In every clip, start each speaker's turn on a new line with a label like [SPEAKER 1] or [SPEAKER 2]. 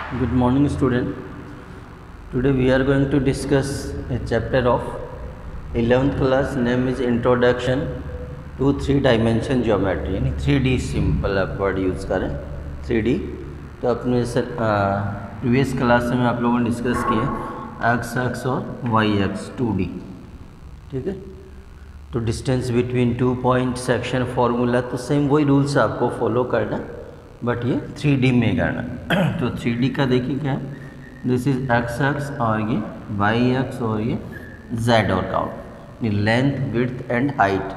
[SPEAKER 1] Good morning, student. Today we are going to discuss a chapter of 11th class. Name is Introduction to Three Dimension Geometry. यानी 3D simple आप word use करें 3D. तो अपने previous class में आप लोगों ने discuss किए एक्स एक्स और वाई एक्स 2D. ठीक है. तो distance between 2 point section formula तो सेम वही रूल्स आपको फॉलो करना, बट ये 3D में करना. तो 3D का देखिए क्या है, दिस इज एक्स एक्स और ये वाई एक्स और ये जेड और count, length width and height.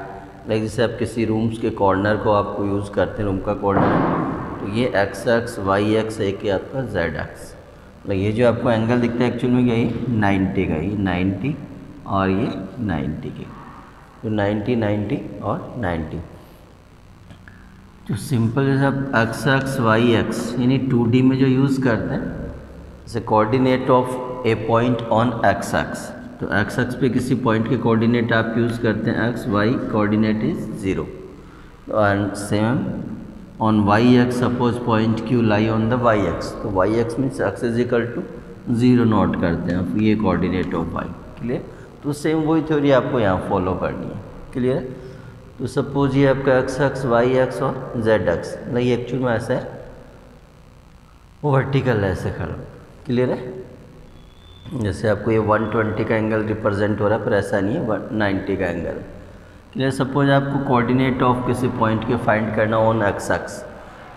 [SPEAKER 1] Like जैसे आप किसी रूम्स के कॉर्नर को आपको यूज़ करते हैं, रूम का कॉर्नर, तो ये एक्स एक्स वाई एक्स है कि आपका जेड एक्स. लाइक ये जो आपको एंगल दिखता है एक्चुअल में क्या है 90 का, ये 90 और ये 90 के, तो 90 90 और 90. जो सिंपल जैसे आप एक्स एक्स वाई एक्स यानी 2D में जो यूज़ करते हैं, जैसे coordinate of a point on x axis, तो एक्स एक्स पे किसी पॉइंट के कोऑर्डिनेट आप यूज़ करते हैं X, Y coordinate is 0. And same on Y axis, suppose point Q lie on the Y axis, तो Y axis means X is equal to 0 note करते हैं आप, ये कोऑर्डिनेट ऑफ वाई. क्लियर. तो same वही theory आपको यहाँ follow करनी है. क्लियर है. तो सपोज ये आपका एक्स एक्स वाई एक्स और जेड एक्स, नहीं एक्चुअल में ऐसा है, वो वर्टिकल है ऐसे खड़ा. क्लियर है. जैसे आपको ये 120 का एंगल रिप्रेजेंट हो रहा है, पर ऐसा नहीं है 190 का एंगल. क्लियर. सपोज आपको कोऑर्डिनेट ऑफ किसी पॉइंट के फाइंड करना ऑन एक्स एक्स,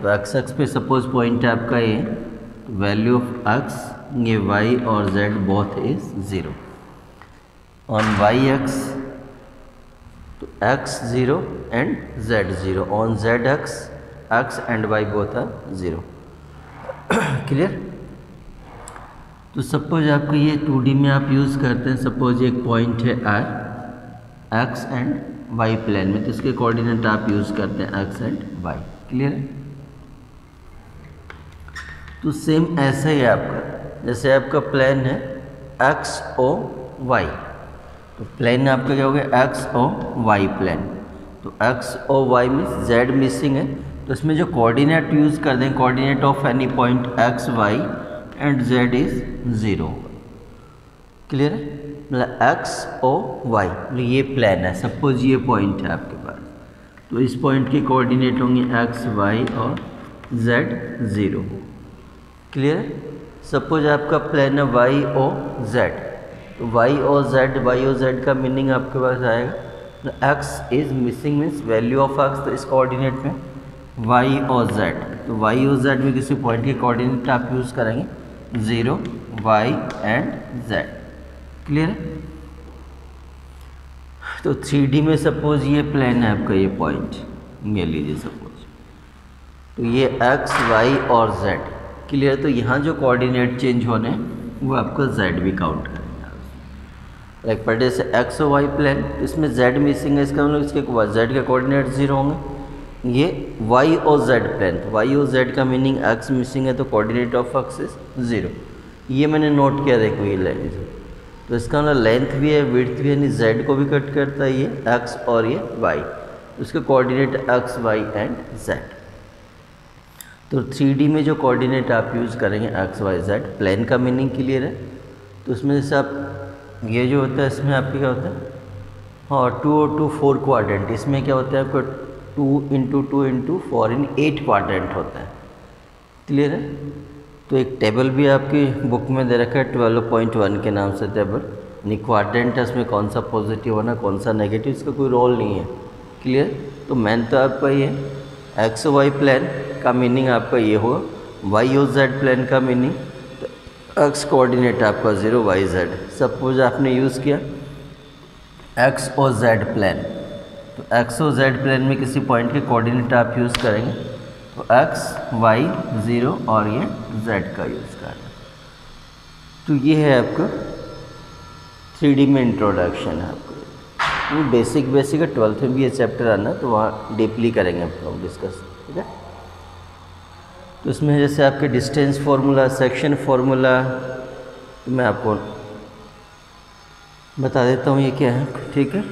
[SPEAKER 1] तो एक्स एक्स पे सपोज पॉइंट है आपका ये, वैल्यू ऑफ एक्स, ये वाई और z both is 0. On Y axis तो x 0 and z 0. On z x and y both are 0. Clear. तो सपोज आपको ये 2D में आप यूज़ करते हैं, सपोज एक पॉइंट है r x and y plane में, तो इसके कोऑर्डिनेट आप यूज़ करते हैं x एंड y. क्लियर है. तो सेम ऐसा ही आपका, जैसे आपका प्लेन है x o y, तो प्लेन आपका क्या हो गया एक्स ओ वाई प्लेन. तो x O y means z missing है, तो इसमें जो कोऑर्डिनेट यूज़ कर दें, coordinate of any point x y and z is 0. Clear है. मतलब एक्स ओ वाई, मतलब ये प्लेन है, सपोज ये पॉइंट है आपके पास, तो इस पॉइंट के कोऑर्डिनेट होंगे एक्स वाई और जेड 0. क्लियर है. सपोज आपका प्लेन है वाई ओ जेड, तो वाई और जेड का मीनिंग आपके पास आएगा x is missing means value of x, तो इस कोऑर्डिनेट में वाई और जेड, तो वाई और जेड में किसी पॉइंट के कोऑर्डिनेट आप यूज़ करेंगे 0 वाई एंड जेड. क्लियर है. तो 3D में सपोज ये प्लेन है आपका, ये पॉइंट ये लीजिए सपोज, तो ये एक्स वाई और जेड. क्लियर. तो यहाँ जो कोऑर्डिनेट चेंज होने वो आपको जेड भी काउंट करें. लाइक पर जैसे एक्स और वाई प्लेन, इसमें जेड मिसिंग है, इसका मतलब इसके जेड के कोऑर्डिनेट 0 होंगे. ये वाई और जेड प्लेन, तो वाई और जेड का मीनिंग एक्स मिसिंग है, तो कोऑर्डिनेट ऑफ एक्स इज 0. ये मैंने नोट किया, देखो ये लेंथ, तो इसका मतलब लेंथ भी है विड्थ भी है, यानी जेड को भी कट करता है ये एक्स और ये वाई, उसके coordinate x y and z. तो 3D में जो कोऑर्डिनेट आप यूज़ करेंगे एक्स वाई जेड, प्लेन का मीनिंग क्लियर है. तो उसमें जैसे आप ये जो होता है, इसमें आपके क्या होता है, हाँ 2 और 2 4 क्वाड्रेंट, इसमें क्या होता है आपका 2 इंटू 2 इंटू 4 इन 8 क्वाड्रेंट होता है. क्लियर है. तो एक टेबल भी आपकी बुक में दे रखा है 12.1 के नाम से टेबल, यानी क्वाड्रेंट है, उसमें कौन सा पॉजिटिव होना कौन सा नेगेटिव, इसका कोई रोल नहीं है. क्लियर. तो मेन तो आपका ये एक्स वाई प्लेन का मीनिंग आपका ये होगा, वाई और जेड प्लेन का मीनिंग एक्स कोऑर्डिनेट आपका 0 वाई जेड. सपोज आपने यूज़ किया एक्स और जेड प्लेन, तो एक्स और जेड प्लेन में किसी पॉइंट के कोऑर्डिनेट आप यूज़ करेंगे, तो एक्स वाई 0 और ये जेड का यूज़ करना. तो ये है आपका 3D में इंट्रोडक्शन है आपको. ये बेसिक है, 12th में भी ये चैप्टर आना, तो वहाँ डीपली करेंगे आप लोग डिस्कस. ठीक है. तो इसमें जैसे आपके डिस्टेंस फार्मूला, सेक्शन फार्मूला, तो मैं आपको बता देता हूँ ये क्या है. ठीक है.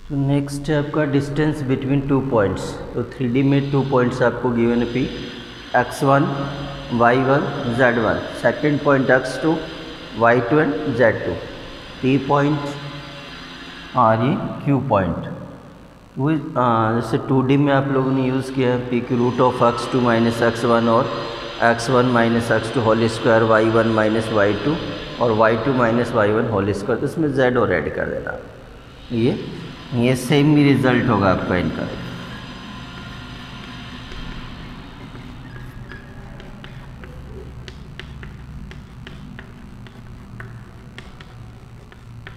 [SPEAKER 1] तो नेक्स्ट है आपका डिस्टेंस बिटवीन 2 पॉइंट्स। तो 3D में 2 पॉइंट्स आपको गिवन है P, x1 y1 z1, second point x2 y2 and z2, P point और ये Q पॉइंट। वो जैसे 2D में आप लोगों ने यूज़ किया है P की root of x2 minus x1 और x1 minus x2 whole square, y1 minus y2 और y2 minus y1 whole square. तो इसमें z और ऐड कर देना। ये सेम ही रिजल्ट होगा आपका इनका।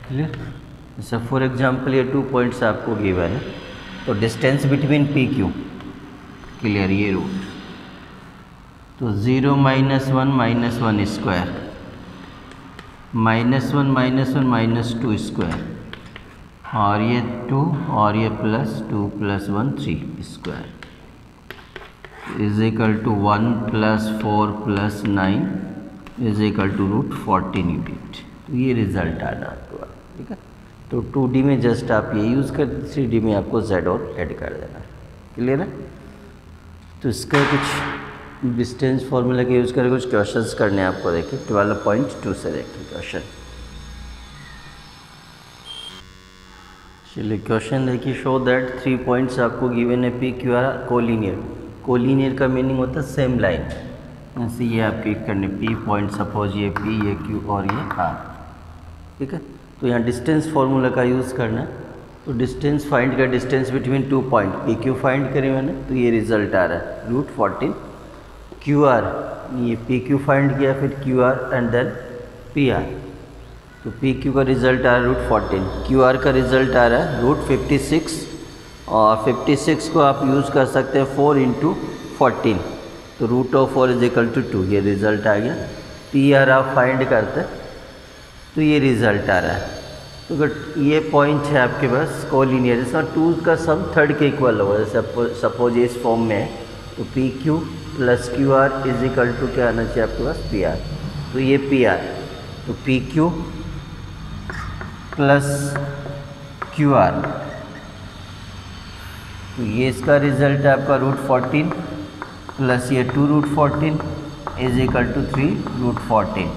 [SPEAKER 1] क्लियर। जैसे फॉर एग्जांपल ये 2 पॉइंट्स आपको गिवन है, तो distance between P Q, clear, ये रूट, तो 0 minus one square, minus 2 square और ये 2 और ये plus 2 + 1 3 square is equal to 1 + 4 + 9 is equal to root 14 unit. तो ये रिजल्ट आना आपको, ठीक है। तो 2D में जस्ट आप ये यूज़ कर, 3D में आपको z और ऐड कर देना, क्लियर है। तो इसका कुछ डिस्टेंस फार्मूला का यूज़ करके कुछ क्वेश्चंस करने हैं आपको। देखिए 12.2 से देखिए क्वेश्चन। चलिए क्वेश्चन देखिए, शो दैट 3 पॉइंट्स आपको गिवन है P Q R collinear. Collinear का मीनिंग होता है सेम लाइन। जैसे ये आपके करने P पॉइंट, सपोज ये P, ये Q और ये R, ठीक है। तो यहाँ डिस्टेंस फार्मूला का यूज़ करना है। तो डिस्टेंस फाइंड कर, distance between 2 point P Q find करें मैंने, तो ये रिजल्ट आ रहा है रूट 14 Q R। ये P Q फाइंड किया, फिर Q R and then P R। तो P Q का रिजल्ट आ रहा है रूट 14, Q R का रिजल्ट आ रहा है रूट 56 और 56 को आप यूज़ कर सकते हैं 4 × 14, तो root of 4 is equal to 2। ये रिज़ल्ट आ गया। P R आप फाइंड करते हैं तो ये रिज़ल्ट आ रहा है। तो अगर ये पॉइंट है आपके पास कोलिनियर, इसका 2 का सम 3rd के इक्वल होगा। जैसे सपोज इस फॉर्म में है, तो P Q + Q R is equal to क्या आना चाहिए आपके पास P R। तो ये P R, तो P Q + Q R, तो ये इसका रिजल्ट है आपका रूट 14 प्लस ये 2 root 14 is equal to 3 root 14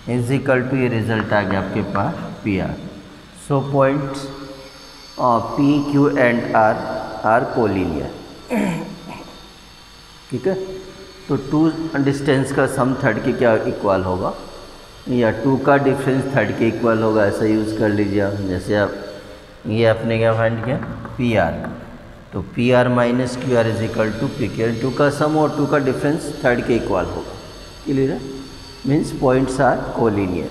[SPEAKER 1] is equal to, ये रिजल्ट आ गया आपके पास P R। So points P Q and R are collinear, ठीक है। तो 2 डिस्टेंस का सम 3rd के क्या इक्वल होगा, या 2 का डिफरेंस 3rd के इक्वल होगा, ऐसा यूज़ कर लीजिए आप। जैसे आप ये आपने क्या फाइंड किया P R, तो P R minus Q R is equal to P Q। 2 का सम और 2 का डिफरेंस 3rd के इक्वल होगा, क्लियर है। Means points are collinear,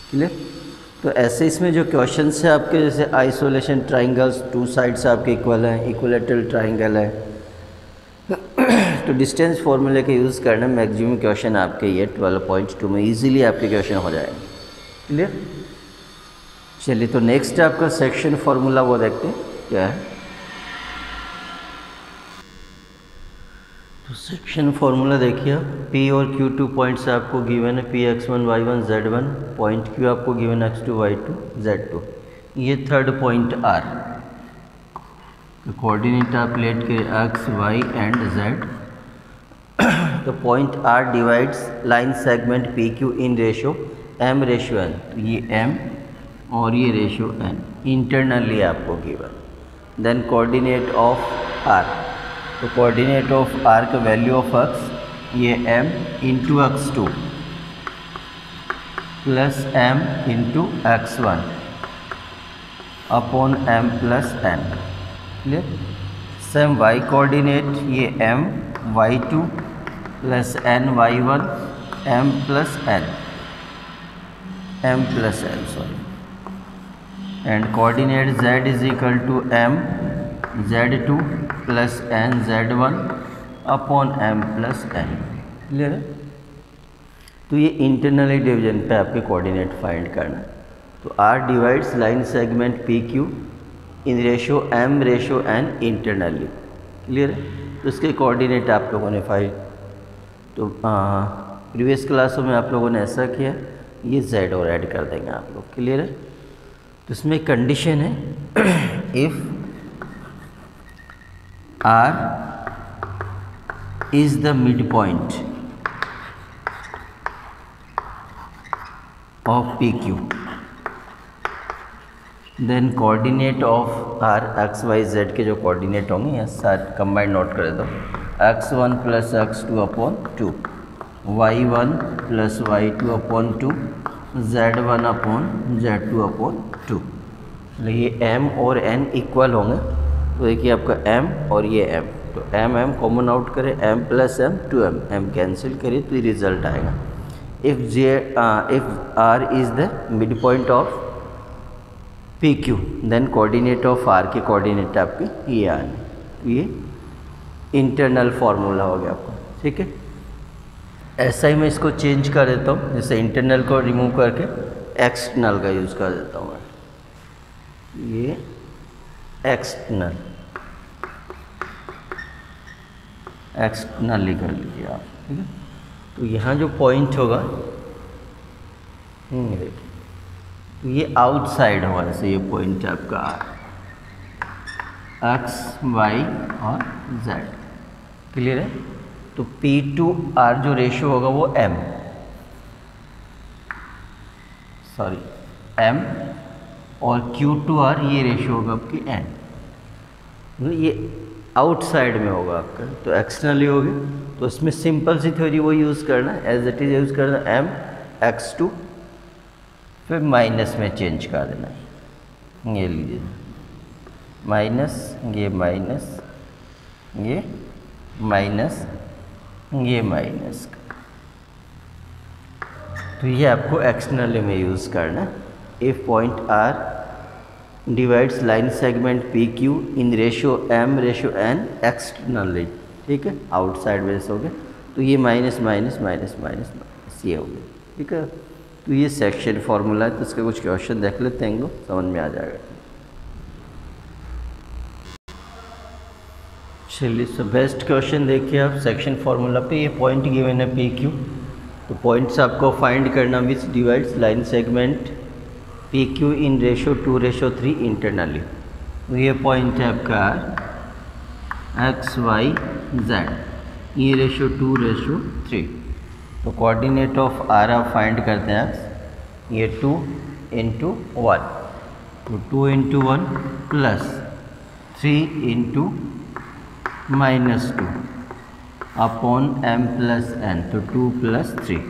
[SPEAKER 1] clear. तो ऐसे इसमें जो क्वेश्चंस है आपके, जैसे आइसोलेशन ट्राइंगल्स, 2 साइड्स आपके इक्वल हैं, इक्विलेटरल ट्राइंगल है, तो डिस्टेंस फार्मूले का यूज़ करना मैक्सिमम क्वेश्चन आपके ये 12.2 में इजीली आपके क्वेश्चन हो जाएंगे, क्लियर। चलिए तो नेक्स्ट आपका सेक्शन फार्मूला वो देखते हैं क्या है। तो सेक्शन फार्मूला देखिए, P और Q 2 पॉइंट्स आपको गिवन है, P x1 y1 z1, point Q आपको गिवन x2 y2 z2, ये 3rd पॉइंट R। तो कोऑर्डिनेट आप लेट के x y एंड z। तो point R divides line segment P Q in ratio m ratio n, तो ये m और ये रेशो n इंटरनली आपको given. Then coordinate of R, तो कोऑर्डिनेट ऑफ R का वैल्यू ऑफ x ये m into x2 plus m into x1 upon m plus n, clear. Same y coordinate ये m y2 plus n y1 m plus n sorry, and coordinate z is equal to m z2 plus n z1 upon m plus n, clear है। तो ये internally division पे आपके coordinate find करना है। तो R divides line segment P Q in ratio m ratio n internally, clear है। तो इसके कोऑर्डिनेट आप लोगों ने फाइंड, तो प्रीवियस क्लासों में आप लोगों ने ऐसा किया, ये z और ऐड कर देंगे आप लोग, क्लियर है। तो इसमें कंडीशन है if R is the midpoint of PQ, then coordinate of R x y z के जो कोऑर्डिनेट होंगे यहाँ सारे कंबाइंड नोट कर देता हूँ। x1 plus x2 upon 2, y1 plus y2 upon 2, z1 upon z2 upon 2। ये m और n इक्वल होंगे, तो देखिए आपका m और ये m, तो m कॉमन आउट करें, m plus m 2m, m cancel करिए तो ये रिजल्ट आएगा। If r is the midpoint of PQ, then coordinate of R के कोऑर्डिनेट आपके ये आने, तो ये इंटरनल फार्मूला हो गया आपका। ठीक है, ऐसा ही मैं इसको चेंज कर देता हूँ, जैसे इंटरनल को रिमूव करके एक्सटर्नल का यूज़ कर देता हूँ मैं। ये एक्सटर्नल एक्सटर्नली कर लीजिए आप। ठीक है, तो यहाँ जो पॉइंट होगा देखिए, तो ये आउटसाइड होगा, जैसे ये पॉइंट आपका एक्स वाई और जेड। क्लियर है, तो P टू R जो रेशियो होगा वो M और Q टू R ये रेशियो होगा आपकी N, ये आउटसाइड में होगा आपका, तो एक्सटर्नली हो गया। तो इसमें सिंपल सी थ्योरी वो यूज़ करना है, एज इट इज़ यूज़ करना M x2, फिर माइनस में चेंज कर देना है। ये लीजिए माइनस, ये माइनस, ये माइनस, ये माइनस, तो ये आपको एक्सटर्नली में यूज़ करना है। If point R divides line segment PQ in ratio M ratio N externally. ठीक है, आउटसाइड में जैसे हो गया, तो ये minus minus minus minus minus ये हो गया। ठीक है, तो ये सेक्शन फार्मूला है, तो इसके कुछ क्वेश्चन देख लेते हैं, इनको समझ में आ जाएगा। चलिए, सो बेस्ट क्वेश्चन देखिए आप सेक्शन फार्मूला पे। ये पॉइंट गिवन है PQ, तो पॉइंट्स आपको फाइंड करना विच divides line segment PQ in ratio 2:3 internally. तो ये पॉइंट है आपका एक्स वाई जेड, ये रेशियो 2:3। तो कोऑर्डिनेट ऑफ R आप फाइंड करते हैं, ये 2 × 1, तो 2 × 1 plus 3 × -2 upon m plus n, तो 2 + 3।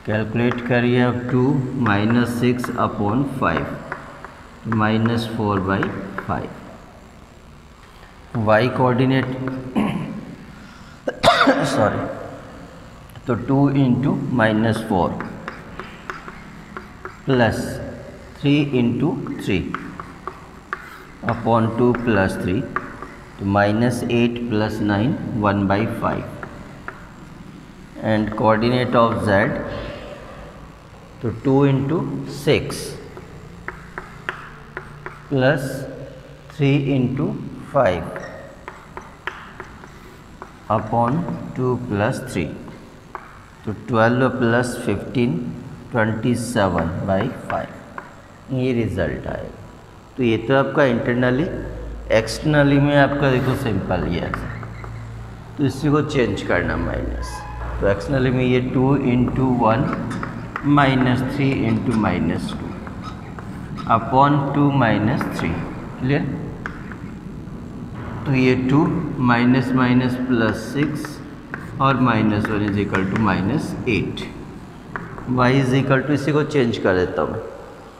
[SPEAKER 1] कैलकुलेट करिए अब, 2 - 6 अपॉन 5, -4/5। y कोऑर्डिनेट तो 2 × -4 प्लस 3 × 3 अपॉन 2 + 3, तो -8 + 9 1/5। एंड कोऑर्डिनेट ऑफ z, तो 2 × 6 प्लस 3 × 5 अपॉन 2 + 3, तो 12 + 15 27/5, ये रिज़ल्ट आएगा। तो ये तो आपका इंटरनली। एक्सटर्नली में आपका देखो सिंपल ये ऐसा, तो इसी को चेंज करना माइनस, तो एक्सटर्नली में ये 2 × 1 -3 × -2 अपॉन 2 - 3। क्लियर, तो ये 2 - +6 और -1 = -8। y = इसी को चेंज कर देता हूँ मैं,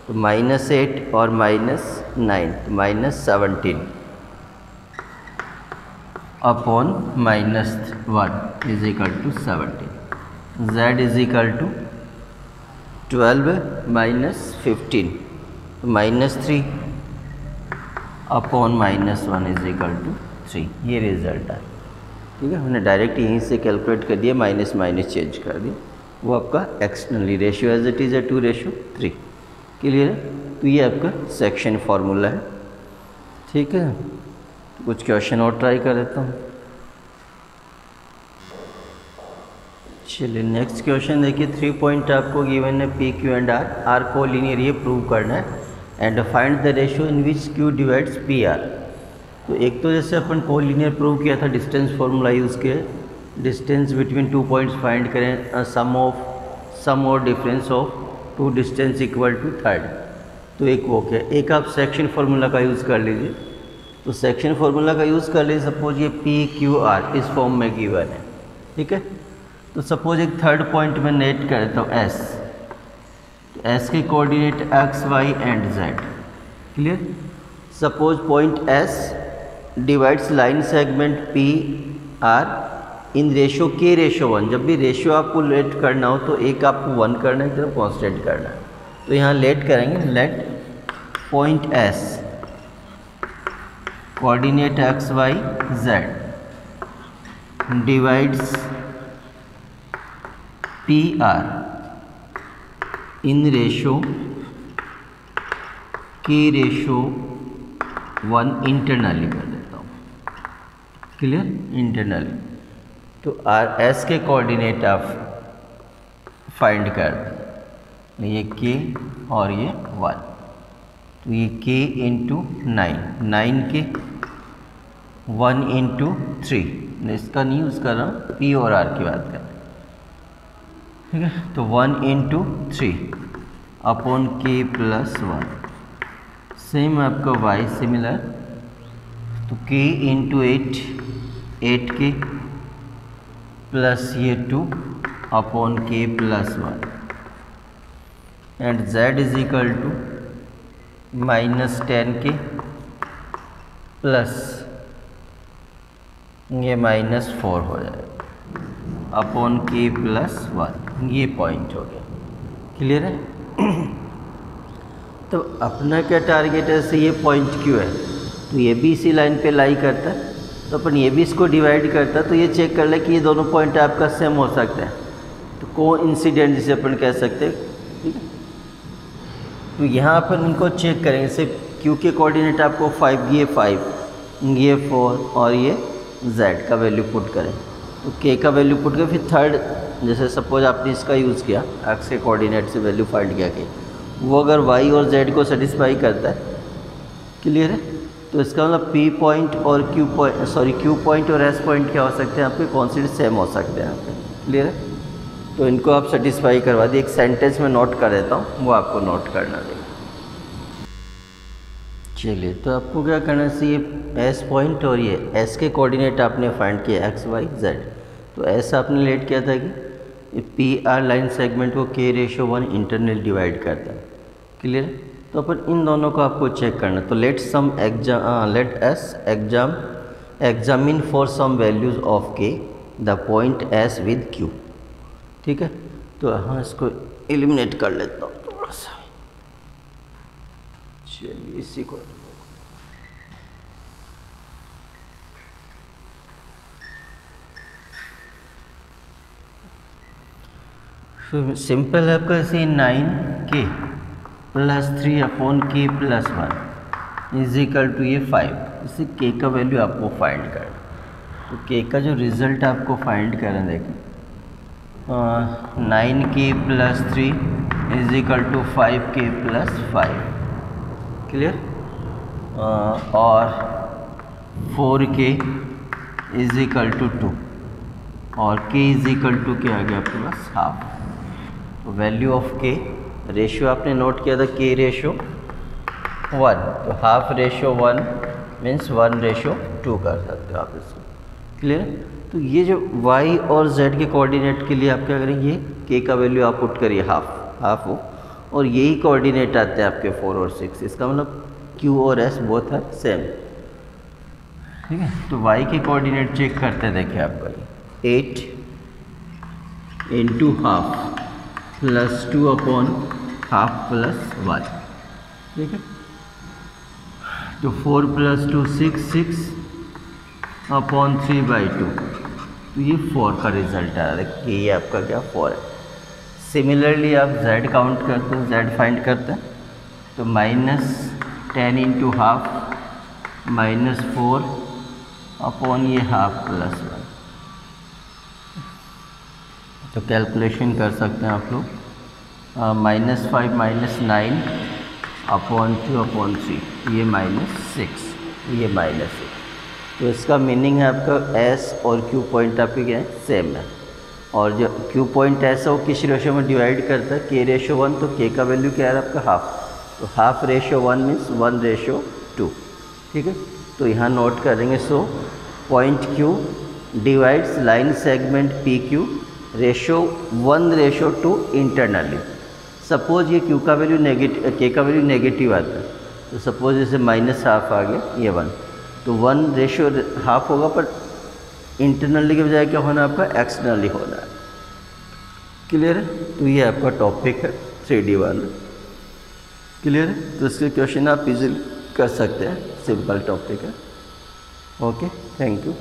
[SPEAKER 1] तो -8 और -9, तो -17 अपॉन -1 = 17। z = 12 - 15, तो -3 अपॉन -1 = 3, ये रिज़ल्ट है। ठीक है, हमने डायरेक्ट यहीं से कैलकुलेट कर दिया, माइनस माइनस चेंज कर दिया, वो आपका externally ratio as it is है 2:3। क्लियर है, तो ये आपका सेक्शन फार्मूला है। ठीक है, तो कुछ क्वेश्चन और ट्राई कर देता हूँ। चलिए, नेक्स्ट क्वेश्चन देखिए। 3 पॉइंट आपको गिवन है PQ and R collinear, ये प्रूव करना है and find the ratio in which Q divides P R. तो एक तो जैसे अपन कोलिनियर प्रूव किया था, डिस्टेंस फॉर्मूला यूज़ किया, डिस्टेंस बिटवीन 2 पॉइंट्स फाइंड करें, सम और difference of 2 distance equal to third. तो एक वो क्या, एक आप सेक्शन फार्मूला का यूज़ कर लीजिए। तो सेक्शन फार्मूला का यूज़ कर लीजिए, सपोज ये पी क्यू आर इस फॉर्म में गिवन है, ठीक है। तो सपोज एक थर्ड पॉइंट में नेट कर देता हूँ एस, तो एस के coordinate x y and z, clear. Suppose point S divides line segment P R in ratio k ratio 1। जब भी रेशियो आपको लेट करना हो तो एक आपको 1 करना है, एक तरफ कॉन्स्टेंट करना है। तो यहाँ लेट करेंगे, let point S coordinate x y z divides P R in ratio k ratio 1 internally कर देता हूँ, क्लियर, इंटरनली। तो आर एस के कोऑर्डिनेट आप फाइंड कर दें, ये के और ये 1, तो ये के इंटू 9 के 1 इंटू 3, इसका नहीं यूज़ कर रहा हूँ, पी और आर की बात कर रहे हैं, ठीक है। तो 1 into 3 upon k plus 1। Same आपका y सिमिलर, तो k इंटू 8 के प्लस ये 2 upon k plus 1 and z is equal to -10 k plus ये -4 हो जाएगा अपॉन के प्लस 1। ये पॉइंट हो गया, क्लियर है। तो अपना क्या टारगेट है, से ये पॉइंट क्यों है, तो ये भी इसी लाइन पे लाई करता है, तो अपन ये भी इसको डिवाइड करता है। तो ये चेक कर ले कि ये दोनों पॉइंट आपका सेम हो सकता है, तो कोइंसिडेंट जिसे अपन कह सकते हैं, ठीक है। तो यहाँ अपन इनको चेक करेंगे, जैसे क्यू के कोऑर्डिनेट आपको 5, ये 5, ये 4 और ये z का वैल्यू पुट करें। तो k का वैल्यू पुट करें, फिर थर्ड जैसे सपोज आपने इसका यूज़ किया, x के कोऑर्डिनेट से वैल्यू फाइंड किया कि वो अगर y और z को सेटिस्फाई करता है, क्लियर है। तो इसका मतलब p पॉइंट और q पॉइंट और s पॉइंट क्या हो सकते हैं आपके, कॉन्सिडेंट सेम हो सकते हैं आपके, क्लियर है। तो इनको आप सेटिस्फाई करवा दिए। एक सेंटेंस में नोट कर देता हूँ, वो आपको नोट करना देगा। चलिए, तो आपको क्या करना चाहिए, s पॉइंट और ये s के कोऑर्डिनेट आपने फाइंड किया x y z। तो s आपने लेट किया था कि पी आर लाइन सेगमेंट को k रेशियो 1 इंटरनल डिवाइड करता है, क्लियर। तो अपन इन दोनों को आपको चेक करना। तो let's examine for some values of k the point s with q, ठीक है। तो हाँ, इसको एलिमिनेट कर लेता हूँ थोड़ा सा। चलिए, इसी को सिंपल है आपका, ऐसे 9k plus 3 upon k plus 1 is equal to ये 5। इसे k का वैल्यू आपको फाइंड करना। तो k का जो रिज़ल्ट आपको फाइंड करना, देखें 9k plus 3 is equal to 5k plus 5, clear. और 4k इज इक्वल टू 2 और k इज इक्वल टू क्या आ गया आपके पास, हाफ। तो वैल्यू ऑफ k, रेशियो आपने नोट किया था k रेशियो 1, तो हाफ रेशियो 1 मीन्स 1 रेशियो 2 कर सकते हो आप इसको, क्लियर। तो ये जो y और z के कोऑर्डिनेट के लिए आप क्या करेंगे, ये k का वैल्यू आप पुट करिए हाफ हो, और यही कोऑर्डिनेट आते हैं आपके 4 और 6। इसका मतलब q और s बोथ आर सेम, ठीक है। तो y के कोऑर्डिनेट चेक करते हैं, देखिए आपका 8 into half plus 2 upon half plus 1, ठीक है। तो 4 प्लस 2 6 अपॉन 3/2, तो ये 4 का रिजल्ट आ रहा है। ये आपका क्या 4 है। सिमिलरली आप z काउंट करते हैं, z फाइंड करते हैं, तो -10 इंटू हाफ -4 अपॉन ये हाफ प्लस 1। तो कैलकुलेशन कर सकते हैं आप लोग, -5 -9 2/3, ये -6, ये -6। तो इसका मीनिंग है आपका एस और क्यू पॉइंट आपके क्या है, सेम है। और जो क्यू पॉइंट ऐसा वो किस रेशो में डिवाइड करता है, k/1, तो k का वैल्यू क्या है आपका हाफ, तो 1/2 मीन्स 1/2, ठीक है। तो यहाँ नोट करेंगे, so point Q divides line segment P Q ratio 1/2 internally. Suppose ये क्यू का वैल्यू नेगेटिव, के का वैल्यू नेगेटिव आता है, तो सपोज जैसे -1/2 आ गया, ये 1, तो 1/2 होगा, पर इंटरनली के बजाय क्या होना है आपका, एक्सटर्नली होना है। क्लियर है। तो ये आपका टॉपिक है 3D वाला। क्लियर है। तो इसके क्वेश्चन आप इजीली कर सकते हैं, सिंपल टॉपिक है। Okay, thank you.